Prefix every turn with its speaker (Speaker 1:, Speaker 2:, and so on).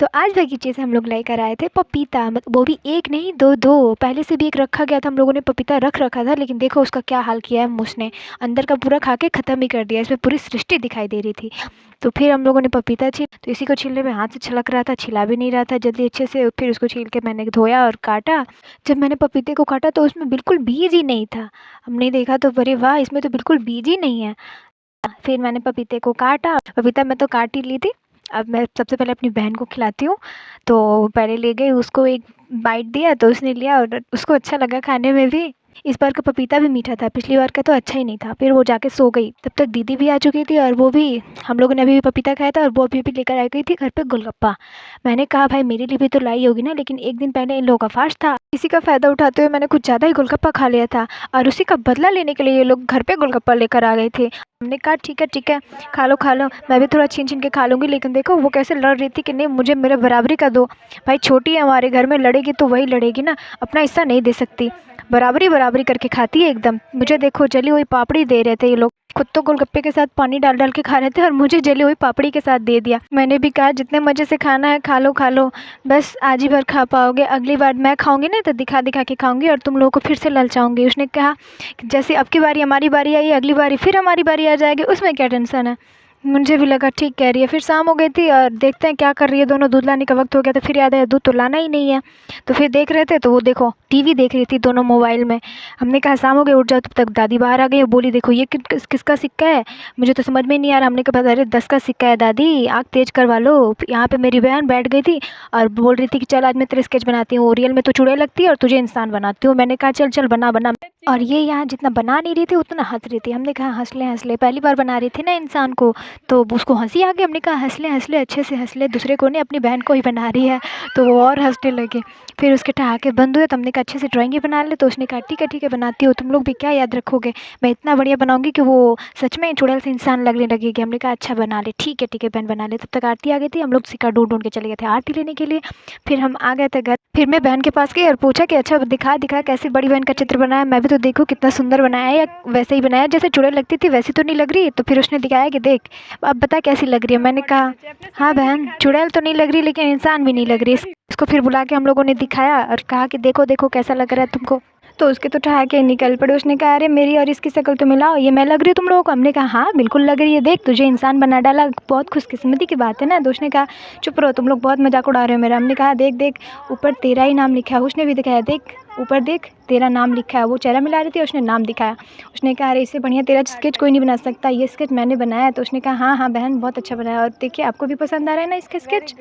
Speaker 1: तो आज बगीचे से हम लोग लेकर आए थे पपीता, वो भी एक नहीं दो दो। पहले से भी एक रखा गया था, हम लोगों ने पपीता रख रखा था, लेकिन देखो उसका क्या हाल किया है मूस ने। अंदर का पूरा खा के ख़त्म ही कर दिया। इसमें पूरी सृष्टि दिखाई दे रही थी। तो फिर हम लोगों ने पपीता छील, तो इसी को छीलने में हाथ से छलक रहा था, छिला भी नहीं रहा था जल्दी अच्छे से। फिर उसको छील के मैंने धोया और काटा। जब मैंने पपीते को काटा तो उसमें बिल्कुल बीज ही नहीं था। हमने देखा तो अरे वाह, इसमें तो बिल्कुल बीज ही नहीं है। फिर मैंने पपीते को काटा, पपीता मैं तो काट ही ली थी। अब मैं सबसे पहले अपनी बहन को खिलाती हूँ। तो पहले ले गई, उसको एक बाइट दिया तो उसने लिया और उसको अच्छा लगा खाने में भी। इस बार का पपीता भी मीठा था, पिछली बार का तो अच्छा ही नहीं था। फिर वो जाके सो गई, तब तक दीदी भी आ चुकी थी और वो भी, हम लोगों ने अभी भी पपीता खाया था और वो अभी भी लेकर आ गई थी घर पे गोलगप्पा। मैंने कहा भाई मेरे लिए भी तो लाई होगी ना, लेकिन एक दिन पहले इन लोगों का फास्ट था। इसी का फ़ायदा उठाते हुए मैंने कुछ ज़्यादा ही गोलगप्पा खा लिया था और उसी का बदला लेने के लिए ये लोग घर पे गोलगप्पा लेकर आ गए थे। हमने कहा ठीक है, खा लो, मैं भी थोड़ा छीन छीन के खा लूँगी। लेकिन देखो वो कैसे लड़ रही थी कि नहीं मुझे मेरे बराबरी का दो। भाई छोटी है हमारे घर में, लड़ेगी तो वही लड़ेगी ना, अपना हिस्सा नहीं दे सकती। बराबरी बराबरी करके खाती है एकदम। मुझे देखो जली हुई पापड़ी दे रहे थे ये लोग, खुद तो गोलगप्पे के साथ पानी डाल डाल के खा रहे थे और मुझे जली हुई पापड़ी के साथ दे दिया। मैंने भी कहा जितने मज़े से खाना है खा लो, बस आज ही भर खा पाओगे, अगली बार मैं खाऊंगी ना तो दिखा दिखा के खाऊंगी और तुम लोगों को फिर से ललचाऊंगी। उसने कहा कि जैसे अब की बारी हमारी बारी आई, अगली बारी फिर हमारी बारी आ जाएगी, उसमें क्या टेंशन है। मुझे भी लगा ठीक कह रही है। फिर शाम हो गई थी और देखते हैं क्या कर रही है दोनों। दूध लाने का वक्त हो गया तो फिर याद आया दूध तो लाना ही नहीं है। तो फिर देख रहे थे तो वो देखो टीवी देख रही थी दोनों मोबाइल में। हमने कहा शाम हो गई उठ जाओ, तब तक दादी बाहर आ गई और बोली देखो ये किसका सिक्का है, मुझे तो समझ में नहीं आ रहा। हमने कहा अरे 10 का सिक्का है दादी, आँख तेज करवा लो। यहाँ पे मेरी बहन बैठ गई थी और बोल रही थी कि चल आज मैं तेरे स्केच बनाती हूँ, रियल में तो चुड़ैल लगती है और तुझे इंसान बनाती हूँ। मैंने कहा चल चल बना बना। और ये यहाँ जितना बना नहीं रही थी उतना हंस रही थी। हमने कहा हंस ले, पहली बार बना रही थी ना इंसान को, तो उसको हंसी आ गई। हमने कहा हंस ले अच्छे से हंस ले, दूसरे को नहीं अपनी बहन को ही बना रही है। तो वो और हंसने लगे। फिर उसके ठहाके बंद हुए तो हमने कहा अच्छे से ड्राइंग ही बना ले। तो उसने कहा ठीक है बनाती हो, तुम लोग भी क्या याद रखोगे, मैं इतना बढ़िया बनाऊंगी कि वो सच में चुड़ैल से इंसान लगने लगेगी। हमने कहा अच्छा बना ले, ठीक है बहन बना ले। तब तक आरती आ गई थी, हम लोग सिक्का ढूंढ ढूंढ के चले गए थे आरती लेने के लिए। फिर हम आ गए थे घर। फिर मैं बहन के पास गई और पूछा कि अच्छा दिखा कैसी बड़ी बहन का चित्र बनाया, मैं भी तो देखूँ कितना सुंदर बनाया है, या वैसे ही बनाया जैसे चुड़ैल लगती थी वैसी तो नहीं लग रही। तो फिर उसने दिखाया कि देख अब बता कैसी लग रही है। मैंने कहा हाँ बहन चुड़ैल तो नहीं लग रही लेकिन इंसान भी नहीं लग रही। इसको फिर बुला के हम लोगों ने दिखाया और कहा कि देखो देखो कैसा लग रहा है तुमको। तो उसके तो ठहाके निकल पड़े। उसने कहा अरे मेरी और इसकी शक्ल तो मिलाओ, ये मैं लग रही हूँ तुम लोगों को। हमने कहा हाँ बिल्कुल लग रही है, देख तुझे इंसान बना डाला, बहुत खुशकिस्मती की बात है ना। तो उसने कहा चुप रहो तुम लोग, बहुत मजाक उड़ा रहे हो मेरा। हमने कहा देख देख ऊपर तेरा ही नाम लिखा है। उसने भी दिखाया देख ऊपर देख तेरा नाम लिखा है। वो चेहरा मिला रही थी, उसने नाम दिखाया। उसने कहा अरे इससे बढ़िया तेरा स्केच कोई नहीं बना सकता, ये स्केच मैंने बनाया है। तो उसने कहा हाँ बहन बहुत अच्छा बनाया और देखिए आपको भी पसंद आ रहा है ना इसका स्केच।